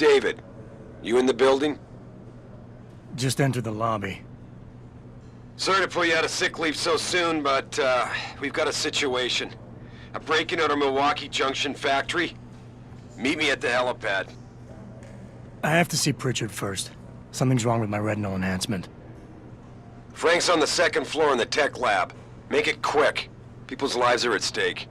David. You in the building? Just entered the lobby. Sorry to pull you out of sick leave so soon, but we've got a situation. A break-in at our Milwaukee Junction factory. Meet me at the helipad. I have to see Pritchard first. Something's wrong with my retinal enhancement. Frank's on the second floor in the tech lab. Make it quick. People's lives are at stake.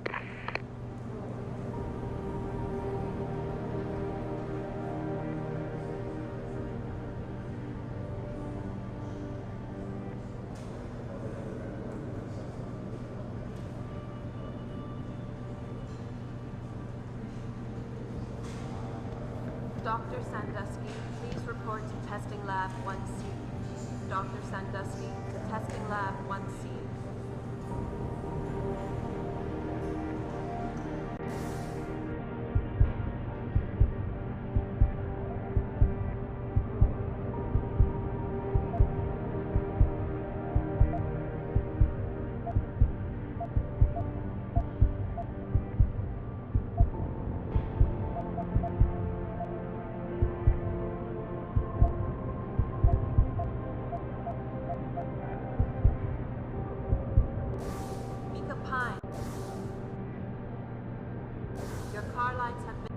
Dr. Sandusky, please report to Testing Lab 1C. Dr. Sandusky, to Testing Lab 1C. Your car lights have been...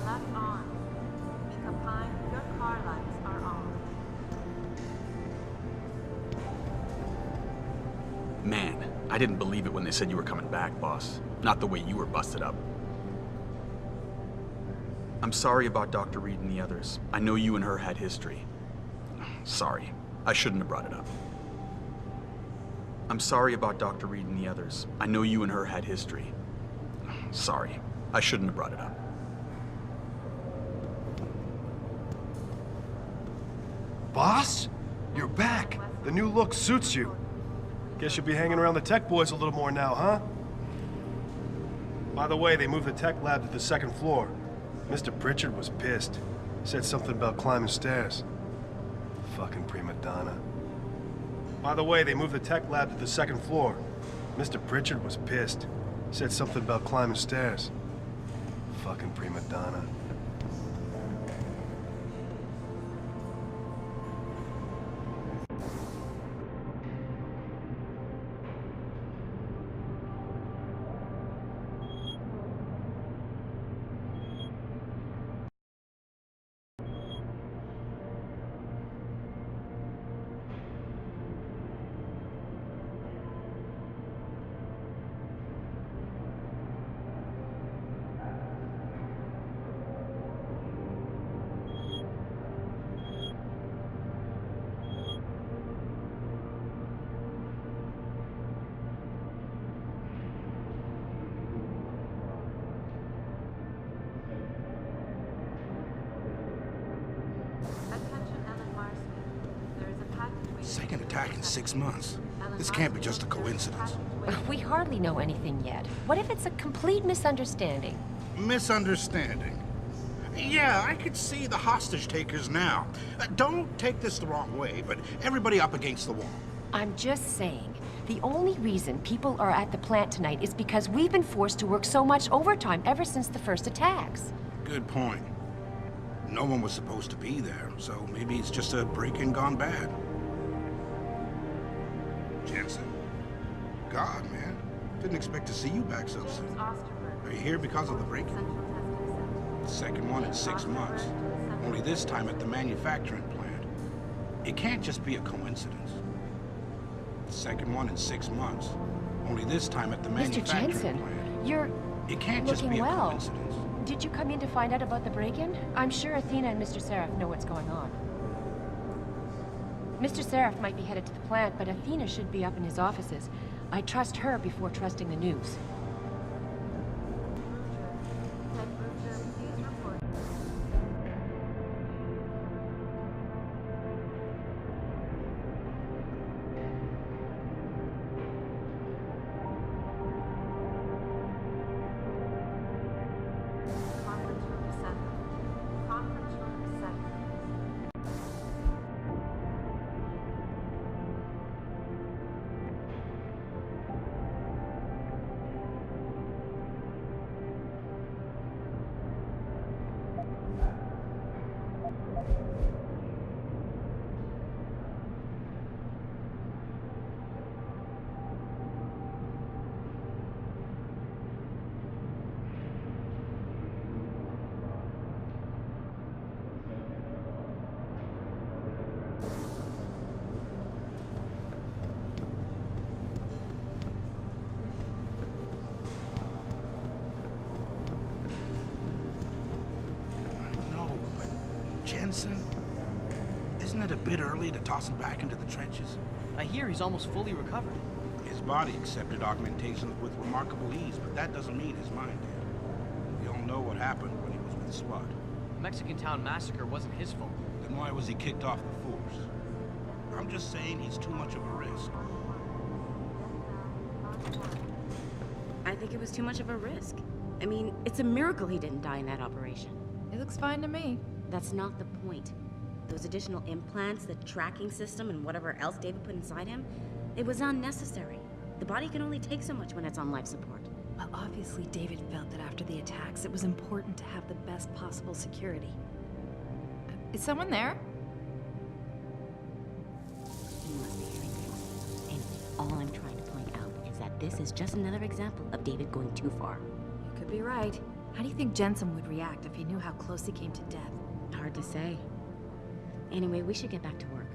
left on. Mika Pine, your car lights are on. Man, I didn't believe it when they said you were coming back, boss. Not the way you were busted up. I'm sorry about Dr. Reed and the others. I know you and her had history. Sorry. I shouldn't have brought it up. I'm sorry about Dr. Reed and the others. I know you and her had history. Sorry. I shouldn't have brought it up. Boss? You're back. The new look suits you. Guess you'll be hanging around the tech boys a little more now, huh? By the way, they moved the tech lab to the second floor. Mr. Pritchard was pissed. Said something about climbing stairs. Fucking prima donna. By the way, they moved the tech lab to the second floor. Mr. Pritchard was pissed. Said something about climbing stairs. Fucking prima donna. Second attack in 6 months. This can't be just a coincidence. We hardly know anything yet. What if it's a complete misunderstanding? Misunderstanding. Yeah, I could see the hostage takers now. Don't take this the wrong way, but everybody up against the wall. I'm just saying, the only reason people are at the plant tonight is because we've been forced to work so much overtime ever since the first attacks. Good point. No one was supposed to be there, so maybe it's just a break-in gone bad. Jensen. God, man. Didn't expect to see you back so soon. Are you here because of the break-in? Second one in 6 months. Only this time at the manufacturing plant. It can't just be a coincidence. Second one in 6 months. Only this time at the manufacturing Mr. Jensen, plant. you're It can't just looking be a well. coincidence. Did you come in to find out about the break-in? I'm sure Athena and Mr. Seraph know what's going on. Mr. Seraph might be headed to the plant, but Athena should be up in his offices. I trust her before trusting the news. Jensen, isn't it a bit early to toss him back into the trenches? I hear he's almost fully recovered. His body accepted augmentations with remarkable ease, but that doesn't mean his mind did. We all know what happened when he was with SWAT. The Mexican Town massacre wasn't his fault. Then why was he kicked off the force? I'm just saying he's too much of a risk. I think it was too much of a risk. I mean, it's a miracle he didn't die in that operation. It looks fine to me. That's not the point. Those additional implants, the tracking system, and whatever else David put inside him, it was unnecessary. The body can only take so much when it's on life support. Well, obviously David felt that after the attacks, it was important to have the best possible security. Is someone there? He must be hearing things. Anyway, all I'm trying to point out is that this is just another example of David going too far. You could be right. How do you think Jensen would react if he knew how close he came to death? Hard to say. Anyway, we should get back to work.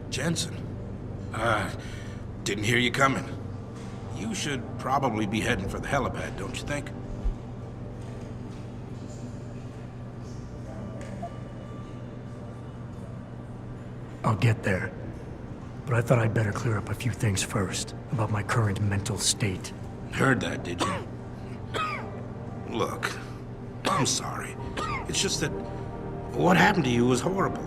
Jensen, didn't hear you coming. You should probably be heading for the helipad, don't you think? I'll get there. But I thought I'd better clear up a few things first about my current mental state. Heard that, did you? Look, I'm sorry. It's just that what happened to you was horrible.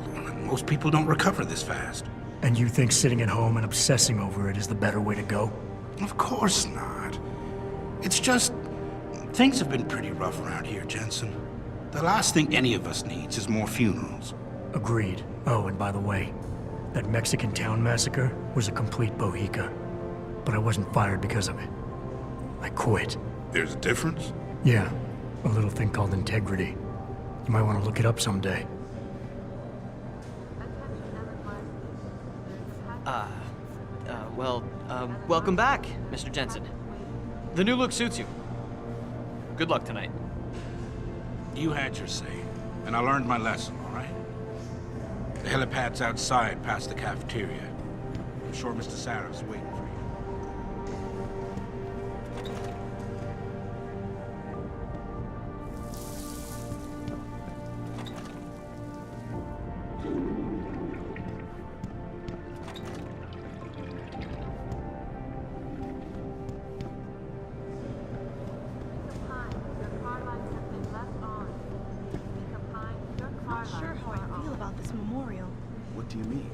Most people don't recover this fast. And you think sitting at home and obsessing over it is the better way to go? Of course not. It's just, things have been pretty rough around here, Jensen. The last thing any of us needs is more funerals. Agreed. Oh, and by the way, that Mexican Town massacre was a complete bohica. But I wasn't fired because of it. I quit. There's a difference? Yeah, a little thing called integrity. You might want to look it up someday. Welcome back, Mr. Jensen. The new look suits you. Good luck tonight. You had your say, and I learned my lesson, all right? The helipad's outside past the cafeteria. I'm sure Mr. Sarah's waiting for you. What do you mean?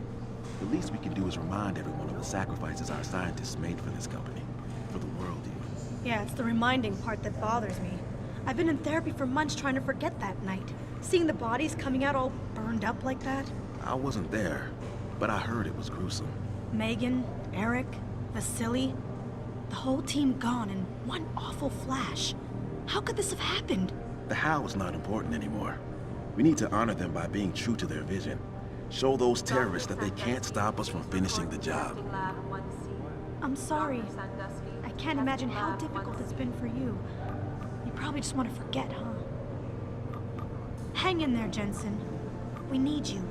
The least we can do is remind everyone of the sacrifices our scientists made for this company. For the world, even. Yeah, it's the reminding part that bothers me. I've been in therapy for months trying to forget that night. Seeing the bodies coming out all burned up like that. I wasn't there, but I heard it was gruesome. Megan, Eric, Vasily, the whole team gone in one awful flash. How could this have happened? The how is not important anymore. We need to honor them by being true to their vision. Show those terrorists that they can't stop us from finishing the job. I'm sorry. I can't imagine how difficult it's been for you. You probably just want to forget, huh? Hang in there, Jensen. We need you.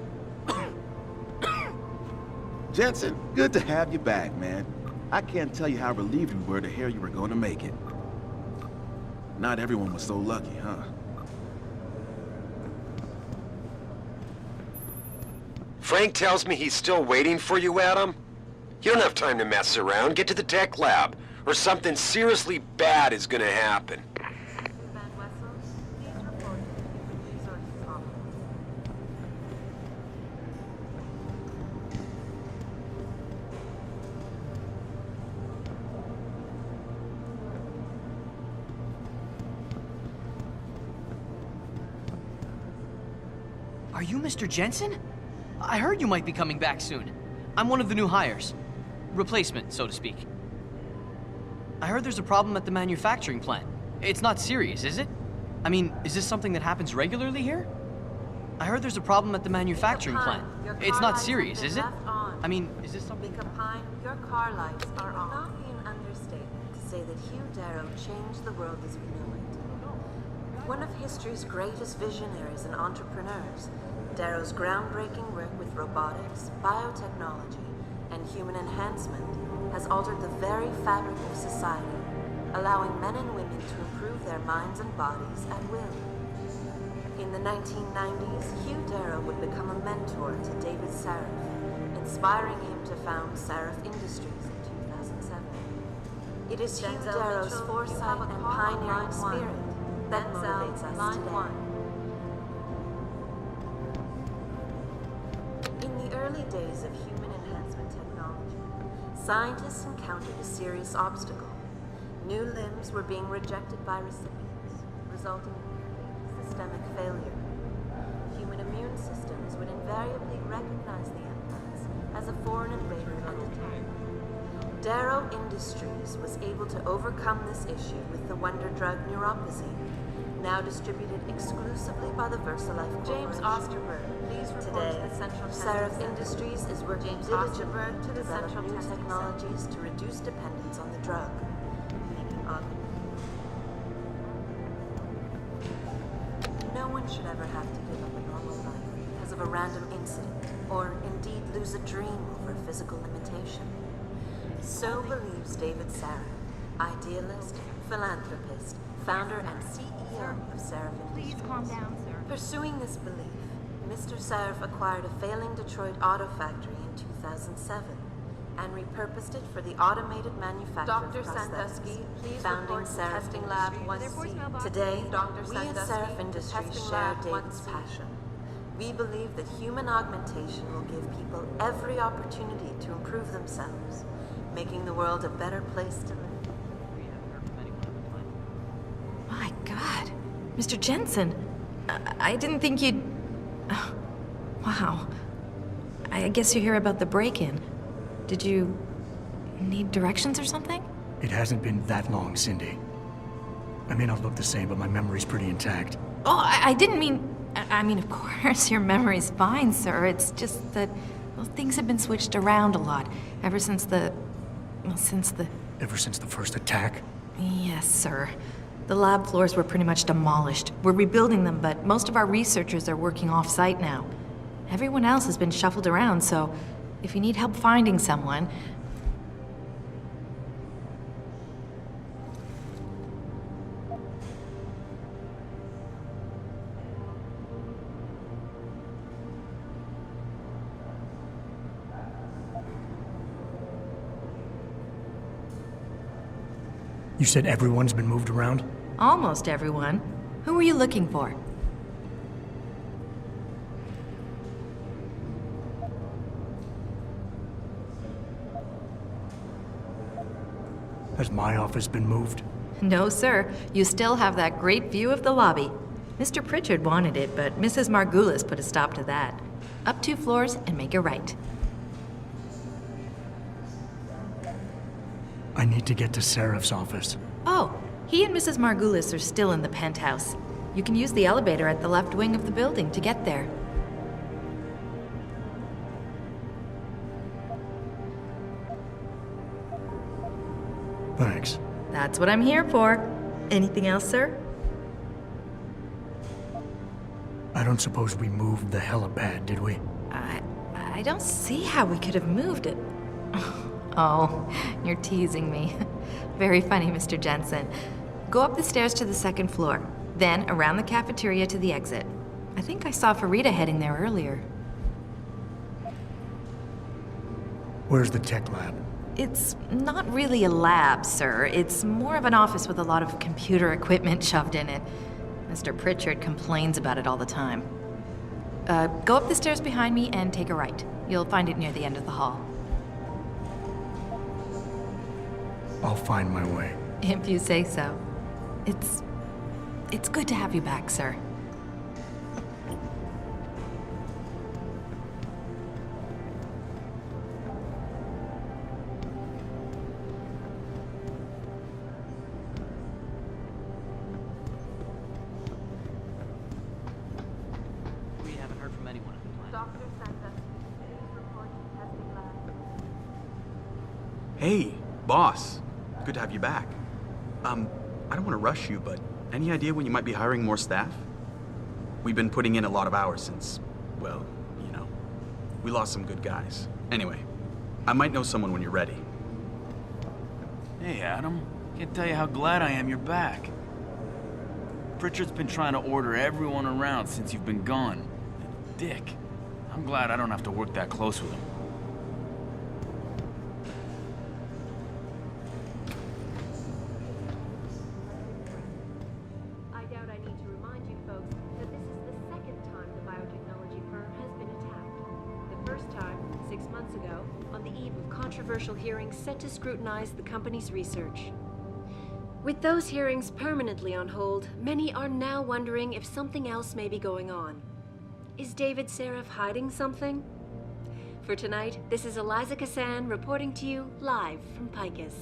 Jensen, good to have you back, man. I can't tell you how relieved we were to hear you were going to make it. Not everyone was so lucky, huh? Frank tells me he's still waiting for you, Adam? You don't have time to mess around. Get to the tech lab, or something seriously bad is gonna happen. Are you Mr. Jensen? I heard you might be coming back soon. I'm one of the new hires. Replacement, so to speak. I heard there's a problem at the manufacturing plant. It's not serious, is it? I mean, is this something that happens regularly here? I heard there's a problem at the manufacturing plant. It's not serious, is it? I mean, is this something... Capine, your car lights are on. It would not be an understatement to say that Hugh Darrow changed the world as we know it. One of history's greatest visionaries and entrepreneurs, Darrow's groundbreaking work with robotics, biotechnology, and human enhancement has altered the very fabric of society, allowing men and women to improve their minds and bodies at will. In the 1990s, Hugh Darrow would become a mentor to David Sarif, inspiring him to found Sarif Industries in 2007. It is Hugh Darrow's foresight and pioneering spirit that motivates us today. In the early days of human enhancement technology, scientists encountered a serious obstacle. New limbs were being rejected by recipients, resulting in systemic failure. Human immune systems would invariably recognize the implants as a foreign invader and attack. Darrow Industries was able to overcome this issue with the wonder drug neuropozyne, now distributed exclusively by the VersaLife Corporation. James Osterberg, please report to the Central Sarif Industries is working diligently to develop new technologies to reduce dependence on the drug. No one should ever have to give up a normal life because of a random incident, or indeed lose a dream over a physical limitation. So believes David Sarif, idealist, philanthropist, founder and CEO of Sarif Industries. Please calm down, sir. Pursuing this belief, Mr. Sarif acquired a failing Detroit auto factory in 2007 and repurposed it for the automated manufacture Dr. of prosthetics. Sandusky, please founding report to Sarif testing lab Industries. 1C. Today, Dr. we at Sandusky, Sarif Industries testing share lab David's 1C. passion. We believe that human augmentation will give people every opportunity to improve themselves, making the world a better place to live. My God. Mr. Jensen, I didn't think you'd... Oh, wow. I guess you hear about the break-in. Did you need directions or something? It hasn't been that long, Cindy. I may not look the same, but my memory's pretty intact. Oh, I didn't mean... I mean, of course, your memory's fine, sir. It's just that, well, things have been switched around a lot ever since the... well, since the... Ever since the first attack? Yes, sir. The lab floors were pretty much demolished. We're rebuilding them, but most of our researchers are working off-site now. Everyone else has been shuffled around, so if you need help finding someone... You said everyone's been moved around? Almost everyone. Who were you looking for? Has my office been moved? No, sir. You still have that great view of the lobby. Mr. Pritchard wanted it, but Mrs. Margulis put a stop to that. Up 2 floors and make a right. I need to get to Sarif's office. Oh, he and Mrs. Margulis are still in the penthouse. You can use the elevator at the left wing of the building to get there. Thanks. That's what I'm here for. Anything else, sir? I don't suppose we moved the helipad, did we? I don't see how we could have moved it. Oh, you're teasing me. Very funny, Mr. Jensen. Go up the stairs to the 2nd floor, then around the cafeteria to the exit. I think I saw Farida heading there earlier. Where's the tech lab? It's not really a lab, sir. It's more of an office with a lot of computer equipment shoved in it. Mr. Pritchard complains about it all the time. Go up the stairs behind me and take a right. You'll find it near the end of the hall. I'll find my way. If you say so. It's good to have you back, sir. We haven't heard from anyone at the plant. Dr. Sandusky, please report to testing lab. Hey, boss. Good to have you back. I don't want to rush you, but any idea when you might be hiring more staff? We've been putting in a lot of hours since, well, you know, we lost some good guys. Anyway, I might know someone when you're ready. Hey, Adam. Can't tell you how glad I am you're back. Pritchard's been trying to order everyone around since you've been gone. Dick. I'm glad I don't have to work that close with him. I doubt I need to remind you folks that this is the second time the biotechnology firm has been attacked. The first time, 6 months ago, on the eve of controversial hearings set to scrutinize the company's research. With those hearings permanently on hold, many are now wondering if something else may be going on. Is David Seraph hiding something? For tonight, this is Eliza Kassan reporting to you live from Picus.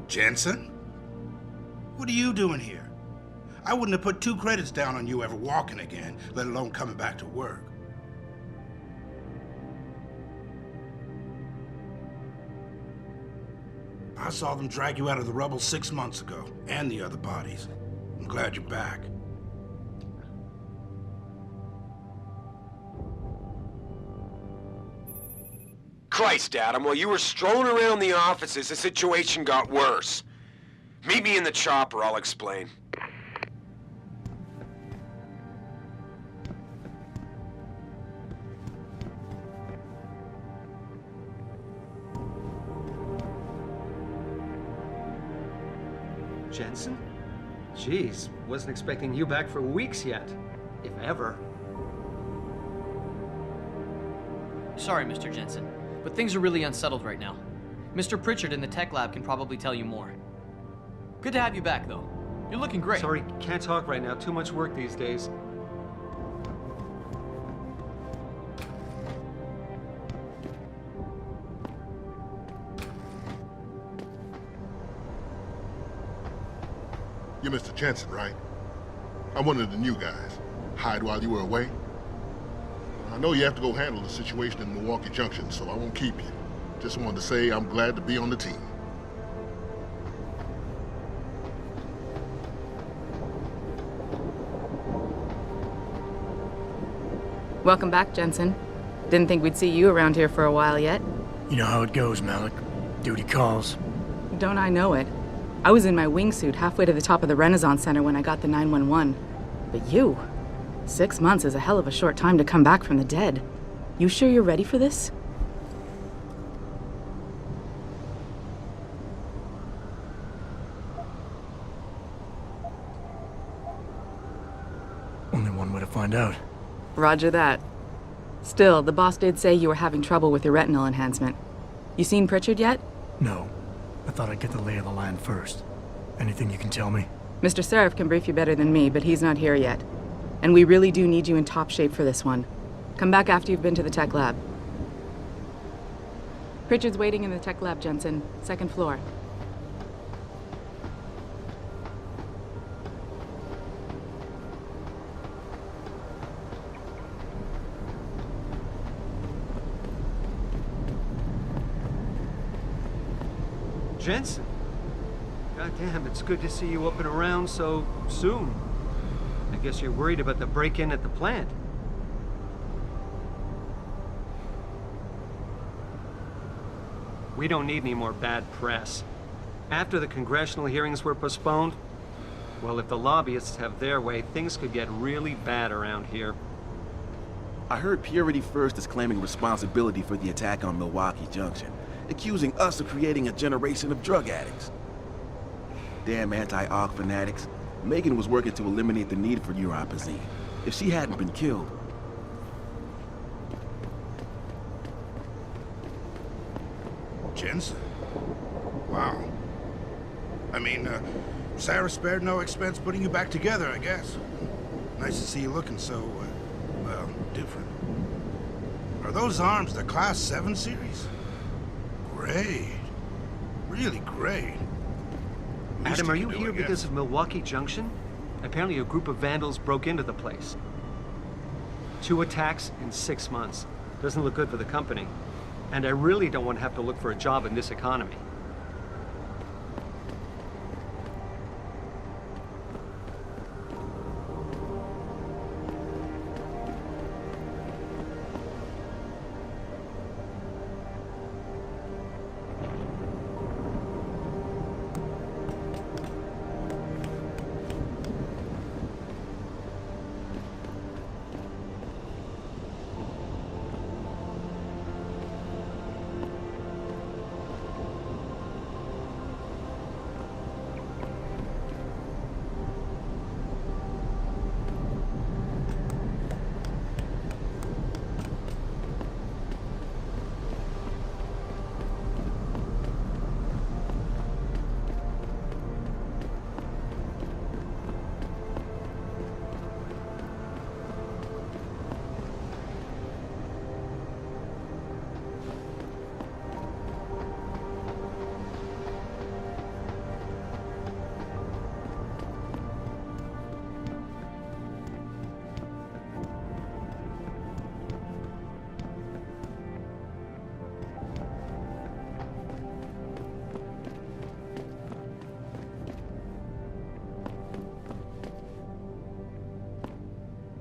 Jensen? What are you doing here? I wouldn't have put 2 credits down on you ever walking again, let alone coming back to work. I saw them drag you out of the rubble 6 months ago, and the other bodies. I'm glad you're back. Christ, Adam, while you were strolling around the offices, the situation got worse. Meet me in the chopper, I'll explain. Jensen? Jeez, wasn't expecting you back for weeks yet. If ever. Sorry, Mr. Jensen, but things are really unsettled right now. Mr. Pritchard in the tech lab can probably tell you more. Good to have you back, though. You're looking great. Sorry, can't talk right now. Too much work these days. You're Mr. Jensen, right? I'm one of the new guys. Hired while you were away. I know you have to go handle the situation in Milwaukee Junction, so I won't keep you. Just wanted to say I'm glad to be on the team. Welcome back, Jensen. Didn't think we'd see you around here for a while yet. You know how it goes, Malik. Duty calls. Don't I know it? I was in my wingsuit halfway to the top of the Renaissance Center when I got the 911. But you? 6 months is a hell of a short time to come back from the dead. You sure you're ready for this? Only one way to find out. Roger that. Still, the boss did say you were having trouble with your retinal enhancement. You seen Pritchard yet? No. I thought I'd get the lay of the land first. Anything you can tell me? Mr. Seraph can brief you better than me, but he's not here yet. And we really do need you in top shape for this one. Come back after you've been to the tech lab. Pritchard's waiting in the tech lab, Jensen. 2nd floor. Jensen? Goddamn, it's good to see you up and around so soon. I guess you're worried about the break-in at the plant. We don't need any more bad press. After the congressional hearings were postponed, well, if the lobbyists have their way, things could get really bad around here. I heard Purity First is claiming responsibility for the attack on Milwaukee Junction, accusing us of creating a generation of drug addicts. Damn anti-AUG fanatics. Megan was working to eliminate the need for neuropazine. If she hadn't been killed... Jensen? Wow. I mean, Sarah spared no expense putting you back together, I guess. Nice to see you looking so, well, different. Are those arms the Class 7 series? Great. Really great. Adam, are you here because of Milwaukee Junction? Apparently a group of vandals broke into the place. 2 attacks in 6 months. Doesn't look good for the company. And I really don't want to have to look for a job in this economy.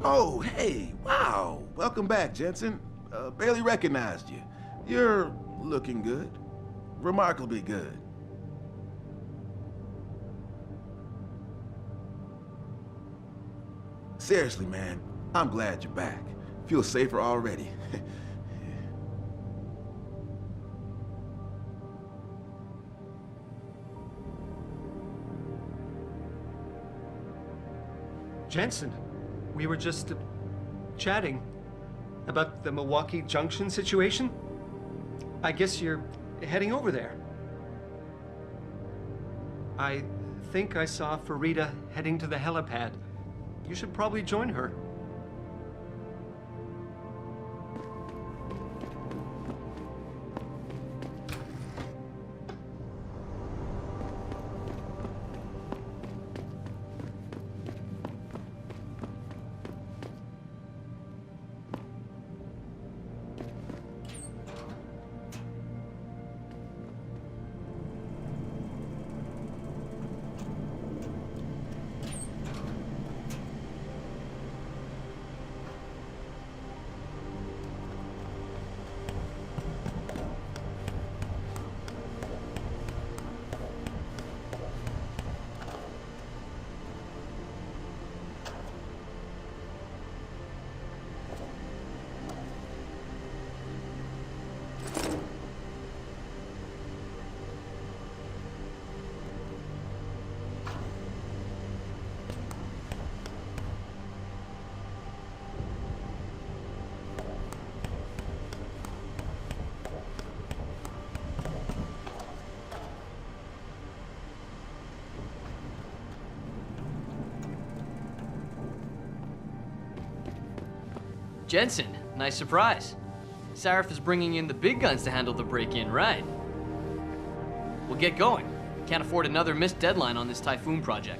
Oh, hey, wow. Welcome back, Jensen. Barely recognized you. You're looking good. Remarkably good. Seriously, man, I'm glad you're back. Feel safer already. Jensen, we were just chatting about the Milwaukee Junction situation. I guess you're heading over there. I think I saw Farida heading to the helipad. You should probably join her. Jensen, nice surprise. Sarif is bringing in the big guns to handle the break-in, right? We'll get going. Can't afford another missed deadline on this Typhoon project.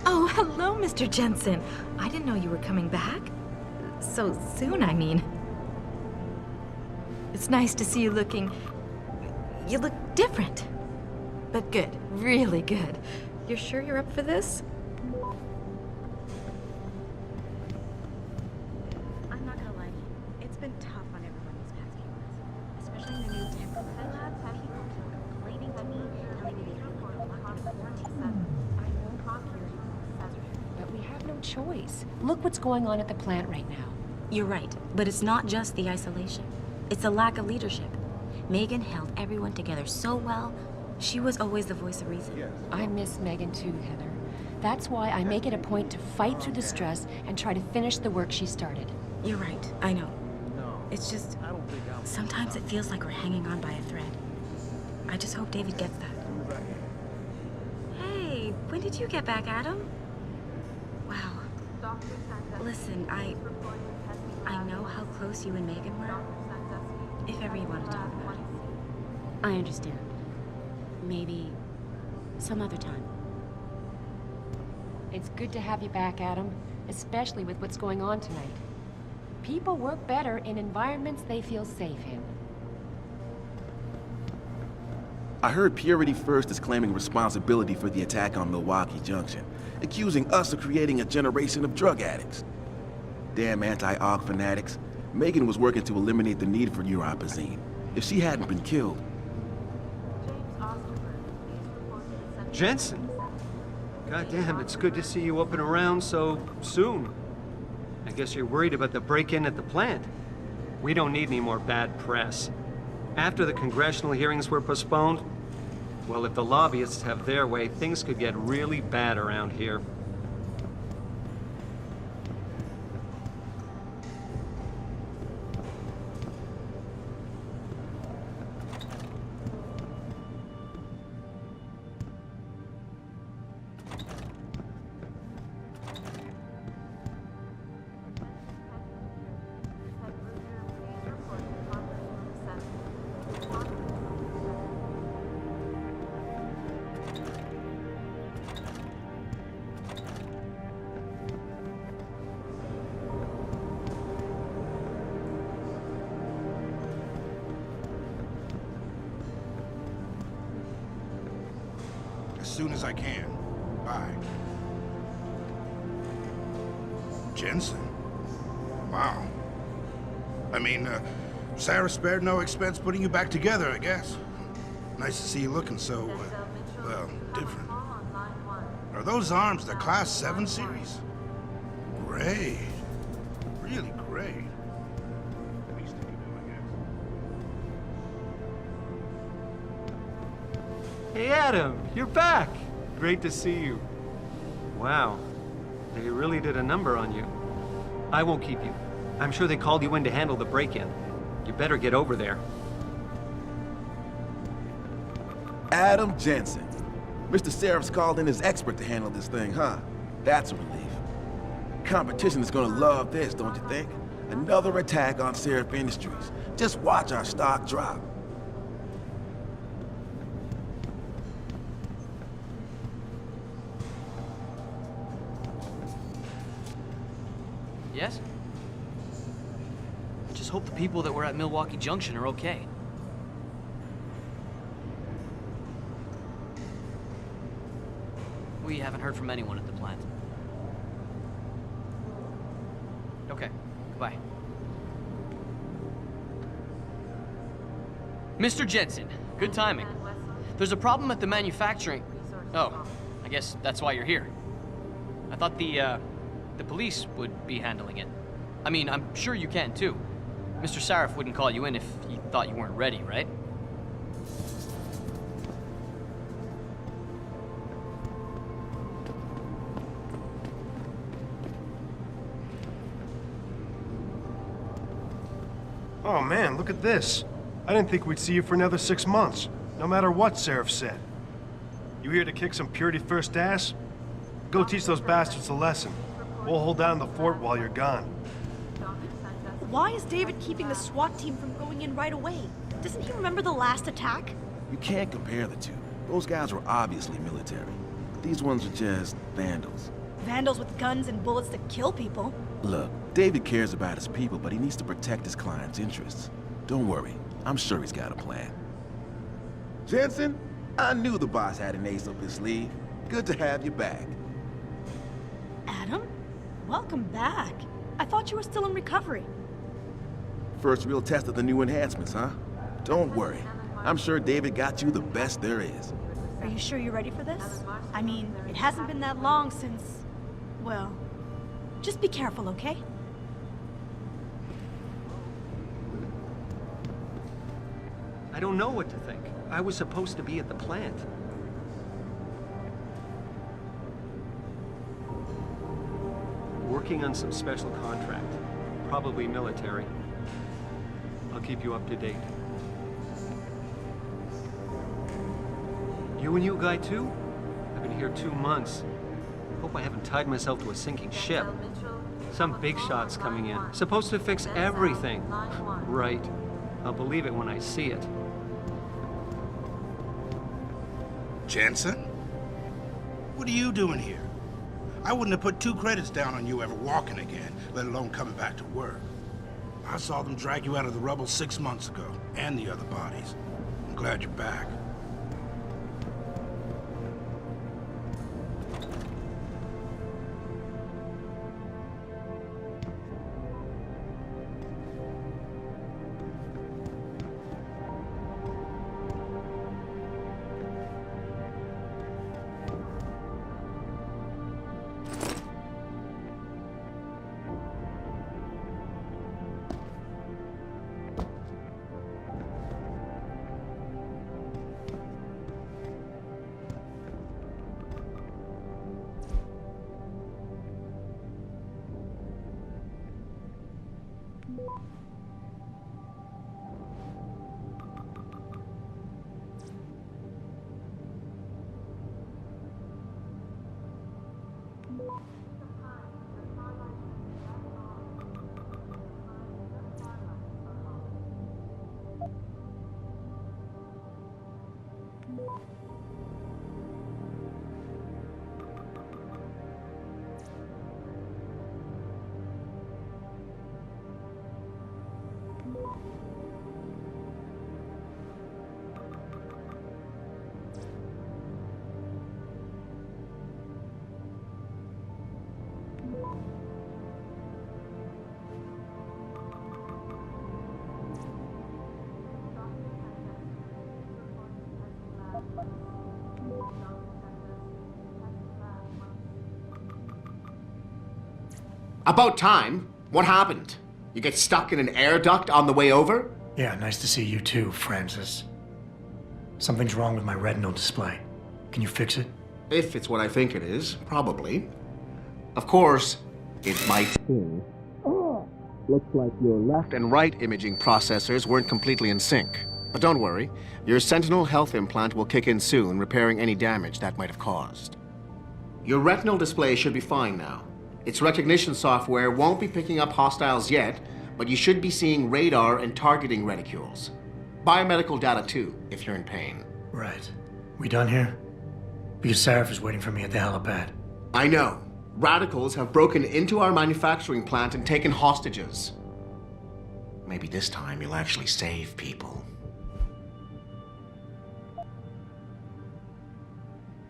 Oh, hello, Mr. Jensen. I didn't know you were coming back. So soon, I mean. It's nice to see you looking... You look different. But good, really good. You're sure you're up for this? I'm not gonna lie, it's been tough on everyone these past few months. Especially in the new tech lab. People keep complaining to me, telling me they feel like they're locked in quarantine. But we have no choice. Look what's going on at the plant right now. You're right, but it's not just the isolation. It's the lack of leadership. Megan held everyone together so well. She was always the voice of reason. I miss Megan too, Heather. That's why I make it a point to fight through the stress and try to finish the work she started. You're right, I know. It's just, sometimes it feels like we're hanging on by a thread. I just hope David gets that. Hey, when did you get back, Adam? Wow. Listen, I know how close you and Megan were. If ever you want to talk about it. I understand. Maybe some other time. It's good to have you back, Adam, especially with what's going on tonight. People work better in environments they feel safe in. I heard Purity First is claiming responsibility for the attack on Milwaukee Junction, accusing us of creating a generation of drug addicts. Damn anti-AUG fanatics. Megan was working to eliminate the need for neuropozyne. If she hadn't been killed... Jensen! Goddamn, it's good to see you up and around so soon. I guess you're worried about the break-in at the plant. We don't need any more bad press. After the congressional hearings were postponed, Well, if the lobbyists have their way, things could get really bad around here. As soon as I can. Bye. Jensen? Wow. I mean, Sarah spared no expense putting you back together, I guess. Nice to see you looking so, well, different. Are those arms the Class 7 series? Great. Really great. Least I can do, I guess. Hey, Adam, you're back. Great to see you. Wow, they really did a number on you. I won't keep you. I'm sure they called you in to handle the break-in. You better get over there. Adam Jensen. Mr. Seraph's called in his expert to handle this thing, huh? That's a relief. Competition is gonna love this, don't you think? Another attack on Seraph Industries. Just watch our stock drop. Yes? I just hope the people that were at Milwaukee Junction are okay. We haven't heard from anyone at the plant. Okay, goodbye. Mr. Jensen, good timing. There's a problem at the manufacturing... Oh, I guess that's why you're here. I thought the police would be handling it. I mean, I'm sure you can too. Mr. Sarif wouldn't call you in if he thought you weren't ready, right? Oh man, look at this. I didn't think we'd see you for another 6 months, no matter what Seraph said. You here to kick some Purity First ass? Go teach those bastards a lesson. We'll hold down the fort while you're gone. Why is David keeping the SWAT team from going in right away? Doesn't he remember the last attack? You can't compare the two. Those guys were obviously military. These ones are just vandals. Vandals with guns and bullets that kill people. Look, David cares about his people, but he needs to protect his client's interests. Don't worry, I'm sure he's got a plan. Jensen, I knew the boss had an ace up his sleeve. Good to have you back. Adam? Welcome back. I thought you were still in recovery. First real test of the new enhancements, huh? Don't worry. I'm sure David got you the best there is. Are you sure you're ready for this? I mean, it hasn't been that long since... Well, just be careful, okay? I don't know what to think. I was supposed to be at the plant. Working on some special contract. Probably military. I'll keep you up to date. You a new guy too? I've been here 2 months. Hope I haven't tied myself to a sinking ship. Some big shot's coming in. Supposed to fix everything. Right. I'll believe it when I see it. Jensen? What are you doing here? I wouldn't have put 2 credits down on you ever walking again, let alone coming back to work. I saw them drag you out of the rubble 6 months ago, and the other bodies. I'm glad you're back. About time. What happened? You get stuck in an air duct on the way over? Yeah, nice to see you too, Francis. Something's wrong with my retinal display. Can you fix it? If it's what I think it is, probably. Of course, it might be. Looks like your left and right imaging processors weren't completely in sync. But don't worry, your Sentinel health implant will kick in soon, repairing any damage that might have caused. Your retinal display should be fine now. Its recognition software won't be picking up hostiles yet, but you should be seeing radar and targeting reticules. Biomedical data too, if you're in pain. Right. We done here? Because Sarif is waiting for me at the helipad. I know. Radicals have broken into our manufacturing plant and taken hostages. Maybe this time you'll actually save people.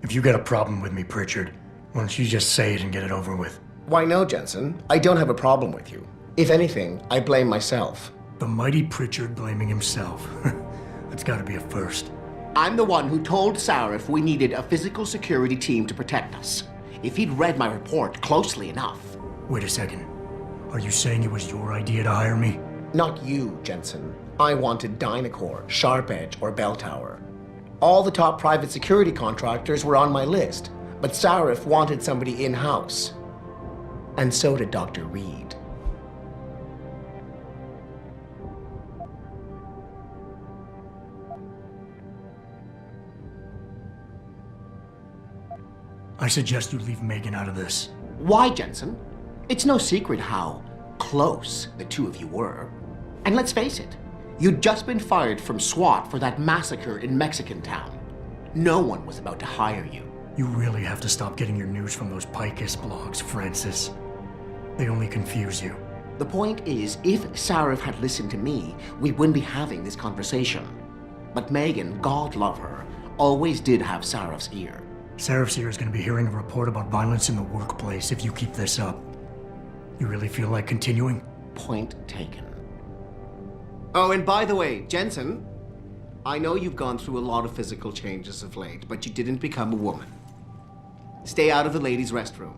If you got a problem with me, Pritchard, why don't you just say it and get it over with? Why no, Jensen. I don't have a problem with you. If anything, I blame myself. The mighty Pritchard blaming himself. That's gotta be a first. I'm the one who told Sarif we needed a physical security team to protect us. If he'd read my report closely enough. Wait a second. Are you saying it was your idea to hire me? Not you, Jensen. I wanted Dynacore, Sharp Edge, or Bell Tower. All the top private security contractors were on my list, but Sarif wanted somebody in-house. And so did Dr. Reed. I suggest you leave Megan out of this. Why, Jensen? It's no secret how close the two of you were. And let's face it, you'd just been fired from SWAT for that massacre in Mexican Town. No one was about to hire you. You really have to stop getting your news from those Picus blogs, Francis. They only confuse you. The point is, if Sarif had listened to me, we wouldn't be having this conversation. But Megan, God love her, always did have Sarif's ear. Sarif's ear is going to be hearing a report about violence in the workplace if you keep this up. You really feel like continuing? Point taken. Oh, and by the way, Jensen, I know you've gone through a lot of physical changes of late, but you didn't become a woman. Stay out of the ladies' restroom.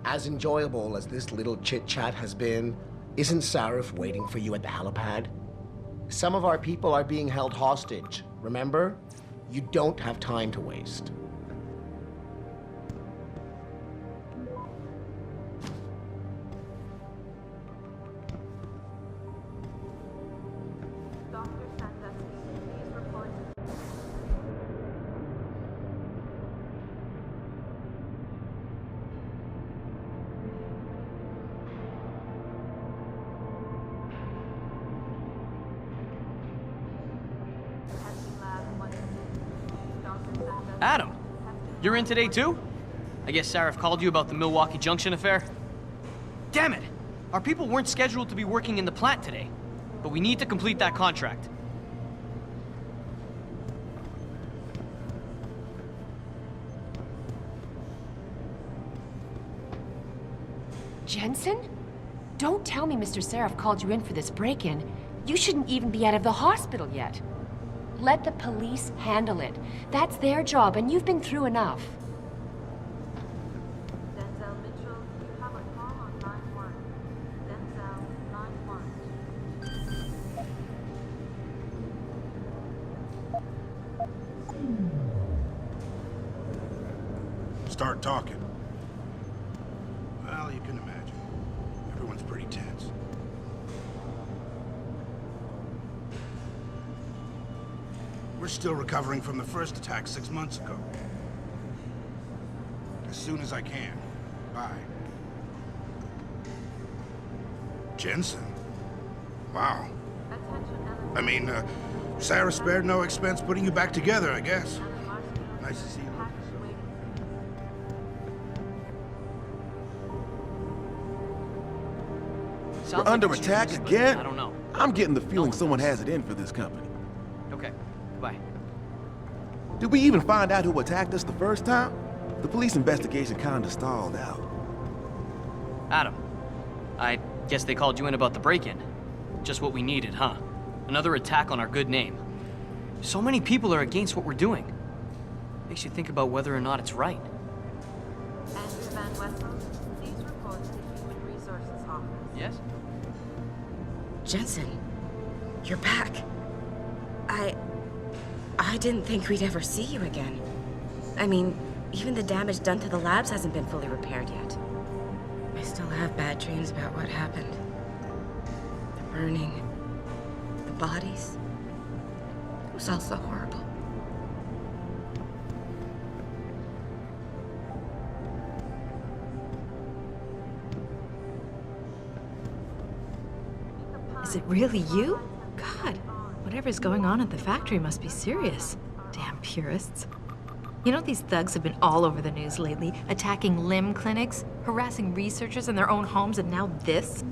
As enjoyable as this little chit-chat has been, isn't Sarif waiting for you at the helipad? Some of our people are being held hostage, remember? You don't have time to waste. Adam, you're in today too? I guess Sarif called you about the Milwaukee Junction affair? Damn it! Our people weren't scheduled to be working in the plant today, but we need to complete that contract. Jensen? Don't tell me Mr. Sarif called you in for this break-in. You shouldn't even be out of the hospital yet. Let the police handle it. That's their job, and you've been through enough. Denzel Mitchell, you have a call on line 1. Denzel, line 1. Start talking. Well, you can imagine. Everyone's pretty tense. We're still recovering from the first attack 6 months ago. As soon as I can. Bye. Jensen? Wow. I mean, Sarah spared no expense putting you back together, I guess. Nice to see you. We're under attack again? I don't know. I'm getting the feeling someone has it in for this company. Okay, goodbye. Did we even find out who attacked us the first time? The police investigation kinda stalled out. Adam, I guess they called you in about the break-in. Just what we needed, huh? Another attack on our good name. So many people are against what we're doing. Makes you think about whether or not it's right. Andrew Van Wessel, please report to the Human Resources Office. Yes? Jensen, you're back. I didn't think we'd ever see you again. I mean, even the damage done to the labs hasn't been fully repaired yet. I still have bad dreams about what happened. The burning, the bodies. It was all so horrible. Is it really you? God, whatever's going on at the factory must be serious. Damn purists. You know, these thugs have been all over the news lately, attacking limb clinics, harassing researchers in their own homes, and now this?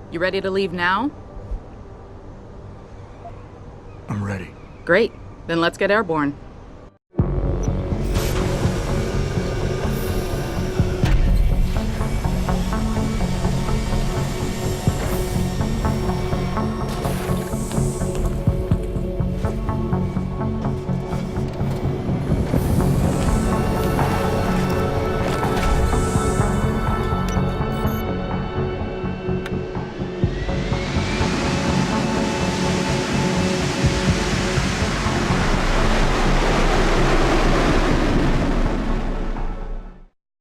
You ready to leave now? I'm ready. Great. Then let's get airborne.